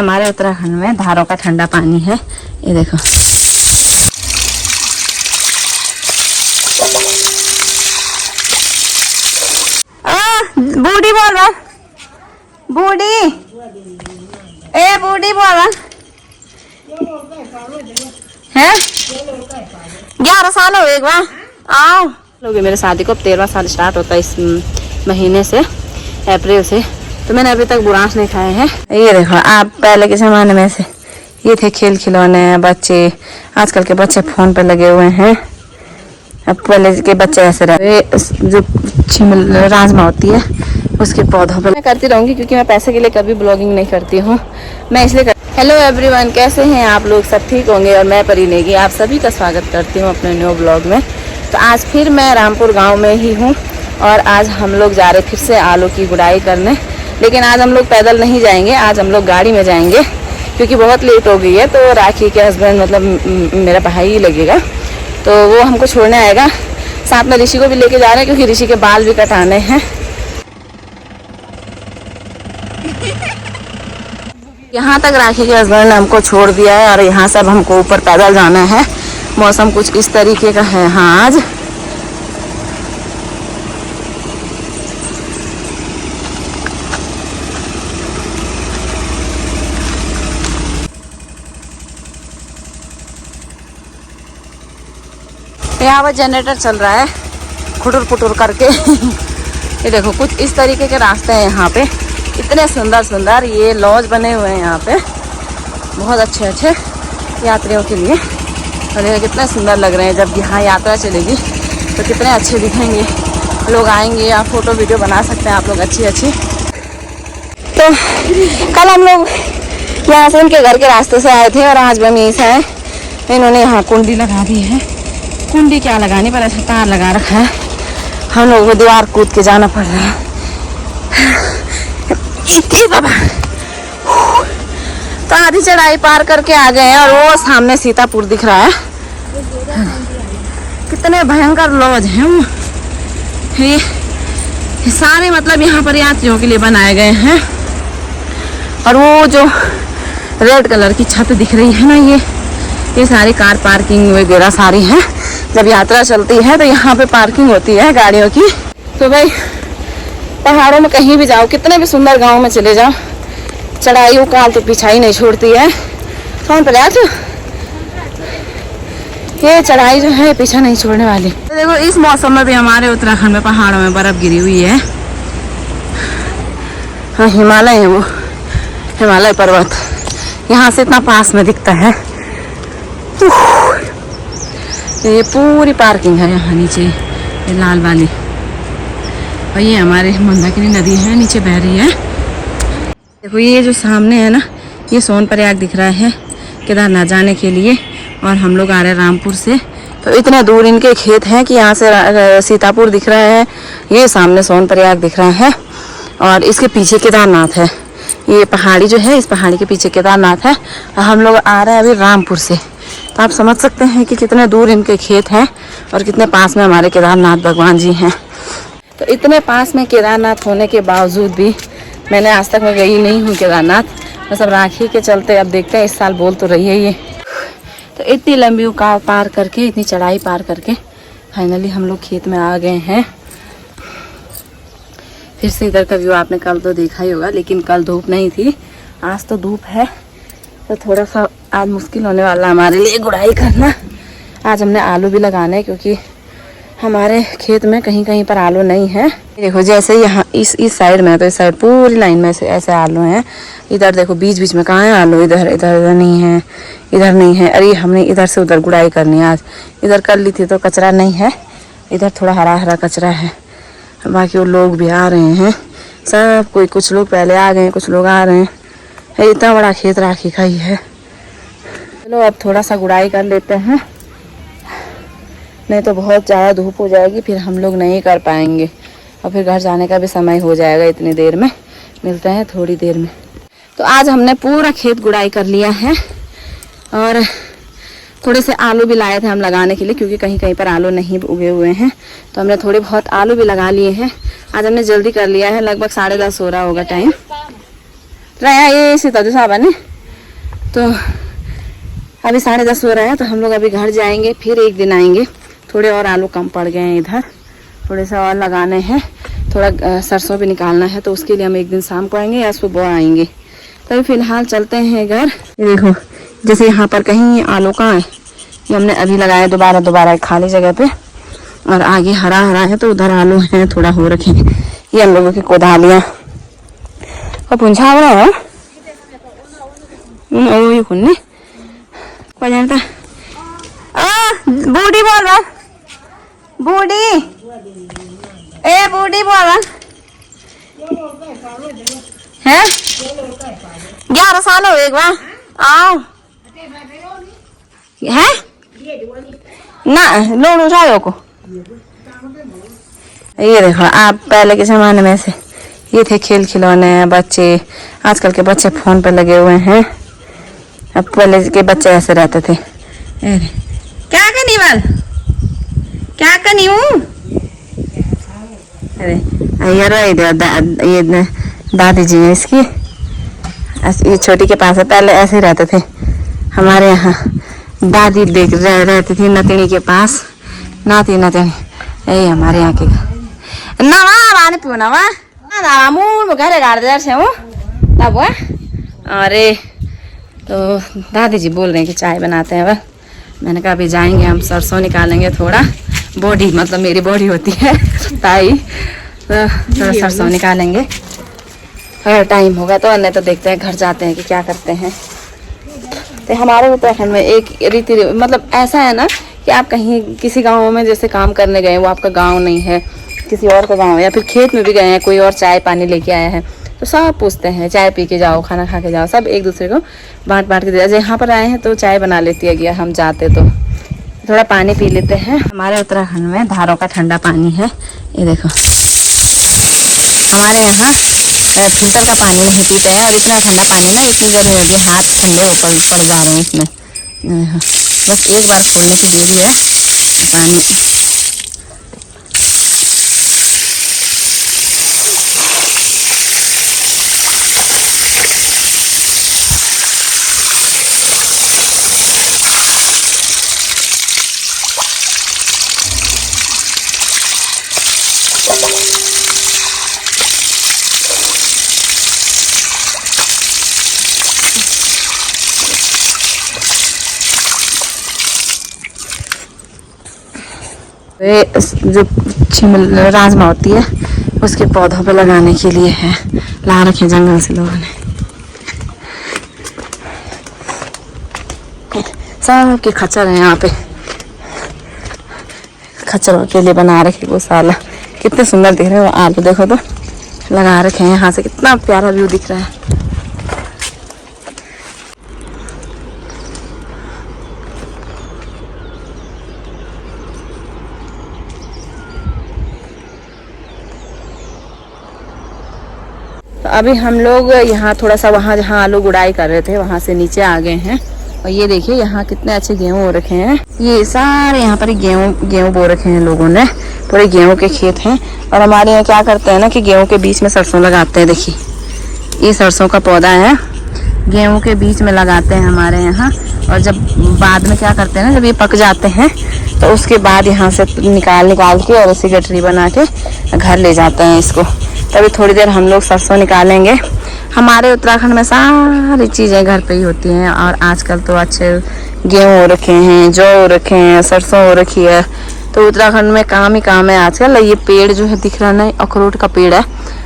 हमारे उत्तराखंड में धारों का ठंडा पानी है, ये देखो। बूढ़ी बोल रहा, बूढ़ी, ए बूढ़ी बोल रहा है। 11 साल हो एक बार आओ लोग। मेरे शादी को 13वां साल स्टार्ट होता है इस महीने से, अप्रैल से। तो मैंने अभी तक बुरांश नहीं खाए हैं। ये देखो, आप पहले के जमाने में से ये थे खेल खिलौने बच्चे। आजकल के बच्चे फोन पे लगे हुए हैं। अब पहले के बच्चे ऐसे रहे। जो राजमा होती है उसके पौधों पे मैं करती रहूंगी, क्योंकि मैं पैसे के लिए कभी ब्लॉगिंग नहीं करती हूँ, मैं इसलिए हेलो एवरीवन, कैसे हैं आप लोग? सब ठीक होंगे। और मैं परी नेगी आप सभी का स्वागत करती हूँ अपने न्यू ब्लॉग में। तो आज फिर मैं रामपुर गांव में ही हूँ और आज हम लोग जा रहे फिर से आलू की गुड़ाई करने। लेकिन आज हम लोग पैदल नहीं जाएंगे, आज हम लोग गाड़ी में जाएंगे, क्योंकि बहुत लेट हो गई है। तो राखी के हस्बैंड मतलब मेरा भाई ही लगेगा, तो वो हमको छोड़ने आएगा। साथ में ऋषि को भी लेके जा रहे हैं, क्योंकि ऋषि के बाल भी कटाने हैं। यहाँ तक राखी के हस्बैंड ने हमको छोड़ दिया है और यहाँ से अब हमको ऊपर पैदल जाना है। मौसम कुछ इस तरीके का है हाँ आज। यहाँ पर जनरेटर चल रहा है खुटुर पुटुर करके। ये देखो, कुछ इस तरीके के रास्ते हैं यहाँ पे। इतने सुंदर सुंदर ये लॉज बने हुए हैं यहाँ पे, बहुत अच्छे अच्छे यात्रियों के लिए। और ये कितने सुंदर लग रहे हैं। जब यहाँ यात्रा चलेगी तो कितने अच्छे दिखेंगे, लोग आएंगे या फोटो वीडियो बना सकते हैं आप लोग अच्छी अच्छी। तो कल हम लोग यहाँ से उनके घर के रास्ते से आए थे और आज भी हम यहीं से आए। इन्होंने यहाँ कुंडी लगा दी है। कुंडी क्या लगानी, पर ऐसा तार लगा रखा है। हम लोगों को दीवार कूद के जाना पड़ रहा है। बाबा तो आधी चढ़ाई पार करके आ गए हैं और वो सामने सीतापुर दिख रहा है। कितने भयंकर लॉज हैं वो। ये सारे मतलब यहाँ पर यात्रियों के लिए बनाए गए हैं। और वो जो रेड कलर की छत दिख रही है ना, ये सारी कार पार्किंग वगैरह सारी हैं। जब यात्रा चलती है तो यहाँ पे पार्किंग होती है गाड़ियों की। तो भाई पहाड़ों में कहीं भी जाओ, कितने भी सुंदर गांव में चले जाओ, चढ़ाई उकाल तो पीछा ही नहीं छोड़ती है। कौन पर तो ये चढ़ाई जो है पीछा नहीं छोड़ने वाली। तो देखो, इस मौसम में भी हमारे उत्तराखंड में पहाड़ों में बर्फ गिरी हुई है। हाँ, हिमालय है वो, हिमालय पर्वत यहाँ से इतना पास में दिखता है। ये पूरी पार्किंग है यहाँ नीचे, ये लाल वाली। और ये हमारे मंदाकिनी नदी है, नीचे बह रही है। देखो, ये जो सामने है ना, ये सोनप्रयाग दिख रहा है केदारनाथ जाने के लिए। और हम लोग आ रहे हैं रामपुर से। तो इतने दूर इनके खेत हैं कि यहाँ से सीतापुर दिख रहा है, ये सामने सोनप्रयाग दिख रहा है और इसके पीछे केदारनाथ है। ये पहाड़ी जो है, इस पहाड़ी के पीछे केदारनाथ है। और हम लोग आ रहे हैं अभी रामपुर से। तो आप समझ सकते हैं कि कितने दूर इनके खेत हैं और कितने पास में हमारे केदारनाथ भगवान जी हैं। तो इतने पास में केदारनाथ होने के बावजूद भी मैंने आज तक मैं गई नहीं हूँ केदारनाथ। बस अब राखी के चलते अब देखते हैं, इस साल बोल तो रही है ये। तो इतनी लंबी उकाव पार करके, इतनी चढ़ाई पार करके फाइनली हम लोग खेत में आ गए हैं। फिर से इधर का व्यू आपने कल तो देखा ही होगा, लेकिन कल धूप नहीं थी, आज तो धूप है। तो थोड़ा सा आज मुश्किल होने वाला हमारे लिए गुड़ाई करना। आज हमने आलू भी लगाने हैं, क्योंकि हमारे खेत में कहीं कहीं पर आलू नहीं है। देखो, जैसे यहाँ इस साइड में, तो इस साइड पूरी लाइन में से ऐसे आलू हैं। इधर देखो, बीच बीच में कहाँ है आलू, इधर इधर इधर नहीं है, इधर नहीं है। अरे हमने इधर से उधर गुड़ाई करनी है आज। इधर कर ली थी तो कचरा नहीं है, इधर थोड़ा हरा हरा कचरा है। बाकी वो लोग भी आ रहे हैं सब, कोई कुछ लोग पहले आ गए, कुछ लोग आ रहे हैं। इतना बड़ा खेत राखी का ही है। चलो अब थोड़ा सा गुड़ाई कर लेते हैं, नहीं तो बहुत ज़्यादा धूप हो जाएगी, फिर हम लोग नहीं कर पाएंगे और फिर घर जाने का भी समय हो जाएगा। इतनी देर में मिलते हैं, थोड़ी देर में। तो आज हमने पूरा खेत गुड़ाई कर लिया है और थोड़े से आलू भी लाए थे हम लगाने के लिए, क्योंकि कहीं कहीं पर आलू नहीं उगे हुए हैं। तो हमने थोड़े बहुत आलू भी लगा लिए हैं। आज हमने जल्दी कर लिया है, लगभग 10:30 हो रहा होगा टाइम। रहा ये सीता जो साहब ने तो अभी 10:30 हो रहा है, तो हम लोग अभी घर जाएंगे, फिर एक दिन आएंगे। थोड़े और आलू कम पड़ गए हैं इधर, थोड़े से और लगाने हैं, थोड़ा सरसों भी निकालना है, तो उसके लिए हम एक दिन शाम को आएंगे या सुबह आएंगे। तो फिलहाल चलते हैं घर। ये देखो, जैसे यहाँ पर कहीं आलू कहाँ है, ये हमने अभी लगाया दोबारा एक खाली जगह पे, और आगे हरा हरा है, तो उधर आलू हैं थोड़ा हो रखे। ये हम लोगों की कोदालियाँ और पुंछा हो रहा है खुन्ने को जानता। बूढ़ी बोल रहा, बूढ़ी ए बूढ़ी बोल रहा है। 11 साल हो एक बार आओ है ना, लोन उठाओ को। ये देखो, आप पहले के जमाने में से ये थे खेल खिलौने बच्चे, आजकल के बच्चे फोन पे लगे हुए हैं। अब पहले के बच्चे ऐसे रहते थे। क्या करनी वाल, क्या करनी हूँ। अरे ये दादी जी है इसकी, ये छोटी के पास है। पहले ऐसे ही रहते थे हमारे यहाँ, दादी देख रहती थी नतिनी के पास, नाती नतिनी। यही हमारे यहाँ के नवा पानी पियो नवा मुँह घरे गाड़ दे से हूँ तब। अरे तो दादी जी बोल रहे हैं कि चाय बनाते हैं। वह मैंने कहा अभी जाएंगे हम, सरसों निकालेंगे, थोड़ा बॉडी मतलब मेरी बॉडी होती है ताई, तो थोड़ा सरसों निकालेंगे अगर टाइम होगा तो, नहीं तो देखते हैं घर जाते हैं कि क्या करते हैं। तो हमारे उत्तराखंड में एक रीति मतलब ऐसा है ना कि आप कहीं किसी गाँव में जैसे काम करने गए, वो आपका गाँव नहीं है, किसी और का गाँव है, या फिर खेत में भी गए हैं, कोई और चाय पानी लेके आया है, तो सब पूछते हैं चाय पी के जाओ, खाना खा के जाओ, सब एक दूसरे को बांट के दे। यहाँ पर आए हैं तो चाय बना लेती है गया, हम जाते तो थोड़ा पानी पी लेते हैं। हमारे उत्तराखंड में धारों का ठंडा पानी है। ये देखो, हमारे यहाँ फिल्टर का पानी नहीं पीते हैं, और इतना ठंडा पानी ना, इतनी गर्मी होगी हाथ ठंडे ऊपर पड़ जा रहे हैं इसमें। बस एक बार खोलने की देरी है पानी। जो राजमा होती है उसके पौधों पे लगाने के लिए है, ला रखे जंगल से लोगों ने। सबके खच्चर है यहाँ पे, खच्चरों के लिए बना रखे गौशाला। कितने सुंदर दिख रहे हैं वो आलू, देखो तो लगा रखे हैं, यहाँ से कितना प्यारा व्यू दिख रहा है। तो अभी हम लोग यहाँ थोड़ा सा वहाँ जहाँ आलू गुड़ाई कर रहे थे वहाँ से नीचे आ गए हैं, और ये देखिए यहाँ कितने अच्छे गेहूँ हो रखे हैं। ये सारे यहाँ पर गेहूँ बो रखे हैं लोगों ने, पूरे गेहूँ के खेत हैं। और हमारे यहाँ क्या करते हैं ना कि गेहूँ के बीच में सरसों लगाते हैं। देखिए ये सरसों का पौधा है, गेहूँ के बीच में लगाते हैं हमारे यहाँ। और जब बाद में क्या करते हैं ना, जब ये पक जाते हैं तो उसके बाद यहाँ से निकाल के और इसी गठरी बना के घर ले जाते हैं इसको। तभी थोड़ी देर हम लोग सरसों निकालेंगे। हमारे उत्तराखंड में सारी चीज़ें घर पे ही होती हैं, और आजकल तो अच्छे गेहूँ हो रखे हैं, जौ हो रखे हैं, सरसों हो रखी है। तो उत्तराखंड में काम ही काम है आजकल। ये पेड़ जो है दिख रहा है, अखरोट का पेड़ है।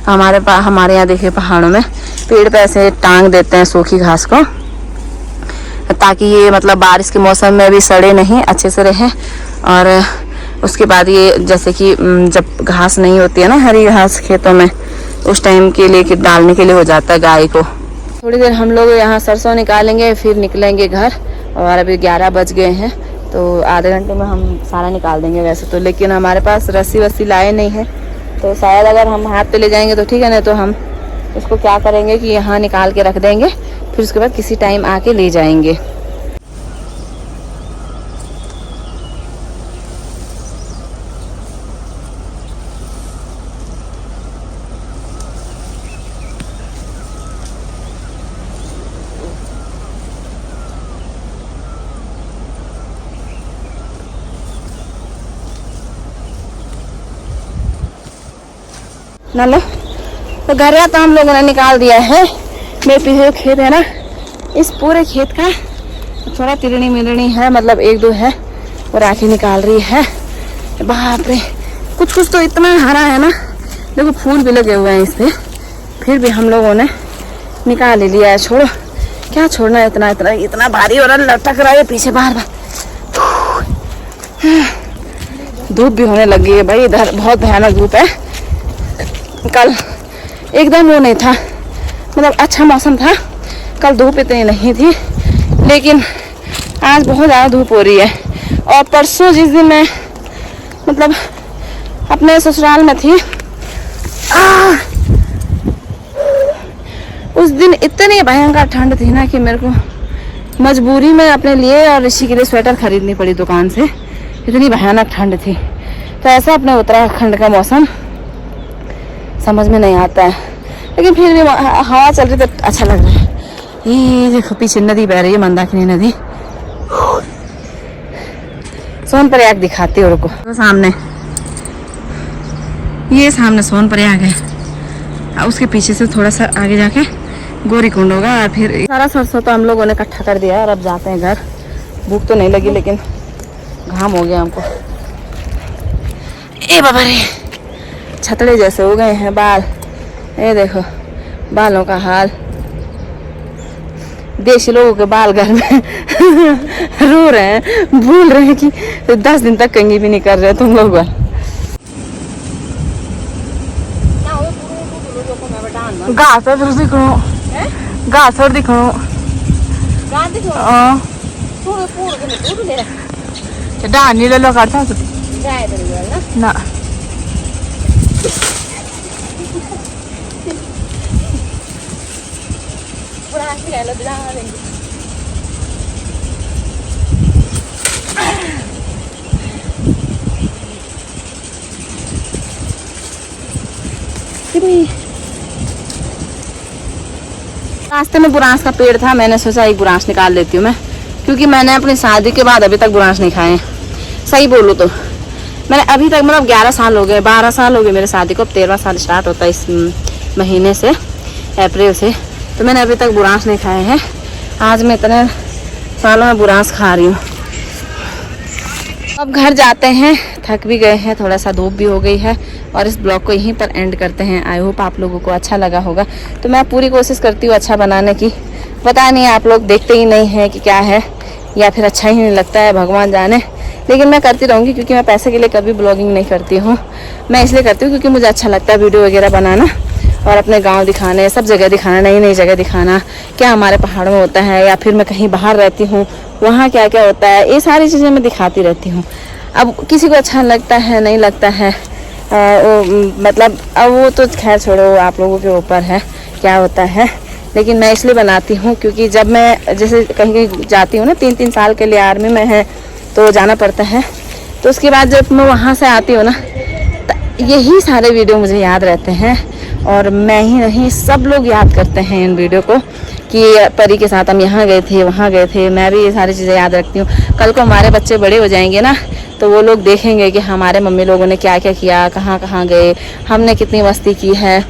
हमारे यहाँ देखिए पहाड़ों में पेड़ पे ऐसे टांग देते हैं सूखी घास को, ताकि ये मतलब बारिश के मौसम में भी सड़े नहीं, अच्छे से रहे। और उसके बाद ये जैसे कि जब घास नहीं होती है ना, हरी घास खेतों में, उस टाइम के लिए डालने के लिए हो जाता है गाय को। थोड़ी देर हम लोग यहाँ सरसों निकालेंगे, फिर निकलेंगे घर। और अभी 11 बज गए हैं, तो आधे घंटे में हम सारा निकाल देंगे वैसे तो। लेकिन हमारे पास रस्सी वस्सी लाए नहीं है, तो शायद अगर हम हाथ पे ले जाएंगे तो ठीक है, नहीं तो हम इसको क्या करेंगे कि यहाँ निकाल के रख देंगे, फिर उसके बाद किसी टाइम आके ले जाएंगे। ना लो। तो घर तो हम लोगों ने निकाल दिया है। मेरे पीछे जो खेत है ना, इस पूरे खेत का थोड़ा तिरणी मिरणी है, मतलब एक दो है, वो राखी निकाल रही है। बाप रे, कुछ कुछ तो इतना हरा है ना, देखो फूल भी लगे हुए हैं इस पे, फिर भी हम लोगों ने निकाल ही लिया है। छोड़ो, क्या छोड़ना है, इतना इतना इतना भारी हो रहा है, लटक रहा है पीछे बार बार। धूप भी होने लगी है भाई, इधर बहुत भयानक धूप है। कल एकदम वो नहीं था, मतलब अच्छा मौसम था, कल धूप इतनी नहीं थी, लेकिन आज बहुत ज़्यादा धूप हो रही है। और परसों जिस दिन मैं मतलब अपने ससुराल में थी, उस दिन इतनी भयंकर ठंड थी ना कि मेरे को मजबूरी में अपने लिए और ऋषि के लिए स्वेटर खरीदनी पड़ी दुकान से, इतनी भयानक ठंड थी। तो ऐसा अपने उत्तराखंड का मौसम समझ में नहीं आता है, लेकिन फिर भी हवा चल रही तो अच्छा लग रहा है। ये देखो पीछे नदी बह रही है, मंदाकिनी नदी। सोनप्रयाग दिखाती हूँ, रुको। तो सामने, ये सामने सोनप्रयाग है, उसके पीछे से थोड़ा सा आगे जाके गौरीकुंड होगा। और फिर सारा सरसों तो हम लोगों ने इकट्ठा कर दिया है और अब जाते हैं घर। भूख तो नहीं लगी, लेकिन घाम हो गया हमको। ए बाबा रे, छतड़े जैसे हो गए हैं बाल, ये देखो बालों का हाल। देशी लोगों के बाल घर में रो रहे हैं, भूल रहे हैं कि 10 दिन तक कंघी भी नहीं कर रहे तुम लोग। घास दिखो, घास दिखो, डानी ले लो करता ना। रास्ते में बुरांस का पेड़ था, मैंने सोचा एक बुरांस निकाल लेती हूँ मैं, क्योंकि मैंने अपनी शादी के बाद अभी तक बुरांस नहीं खाए हैं। सही बोलूँ तो मैंने अभी तक, मतलब 11 साल हो गए, 12 साल हो गए मेरे शादी को, अब 13वां साल स्टार्ट होता है इस महीने से, अप्रैल से। तो मैंने अभी तक बुरांस नहीं खाए हैं। आज मैं इतने सालों में बुरांस खा रही हूँ। अब घर जाते हैं, थक भी गए हैं, थोड़ा सा धूप भी हो गई है, और इस ब्लॉग को यहीं पर एंड करते हैं। आई होप आप लोगों को अच्छा लगा होगा। तो मैं पूरी कोशिश करती हूँ अच्छा बनाने की, पता नहीं आप लोग देखते ही नहीं हैं कि क्या है, या फिर अच्छा ही नहीं लगता है, भगवान जाने। लेकिन मैं करती रहूँगी, क्योंकि मैं पैसे के लिए कभी ब्लॉगिंग नहीं करती हूँ। मैं इसलिए करती हूँ क्योंकि मुझे अच्छा लगता है वीडियो वगैरह बनाना, और अपने गांव दिखाने, सब जगह दिखाना, नई नई जगह दिखाना, क्या हमारे पहाड़ों में होता है, या फिर मैं कहीं बाहर रहती हूँ वहाँ क्या क्या होता है, ये सारी चीज़ें मैं दिखाती रहती हूँ। अब किसी को अच्छा लगता है नहीं लगता है, मतलब अब वो तो खैर छोड़ो, आप लोगों के ऊपर है क्या होता है। लेकिन मैं इसलिए बनाती हूँ क्योंकि जब मैं जैसे कहीं कहीं जाती हूँ ना, 3-3 साल के लिए आर्मी में है तो जाना पड़ता है, तो उसके बाद जब मैं वहाँ से आती हूँ ना, यही सारे वीडियो मुझे याद रहते हैं। और मैं ही नहीं, सब लोग याद करते हैं इन वीडियो को कि परी के साथ हम यहाँ गए थे, वहाँ गए थे। मैं भी ये सारी चीज़ें याद रखती हूँ। कल को हमारे बच्चे बड़े हो जाएंगे ना, तो वो लोग देखेंगे कि हमारे मम्मी लोगों ने क्या क्या किया, कहाँ कहाँ गए, हमने कितनी मस्ती की है।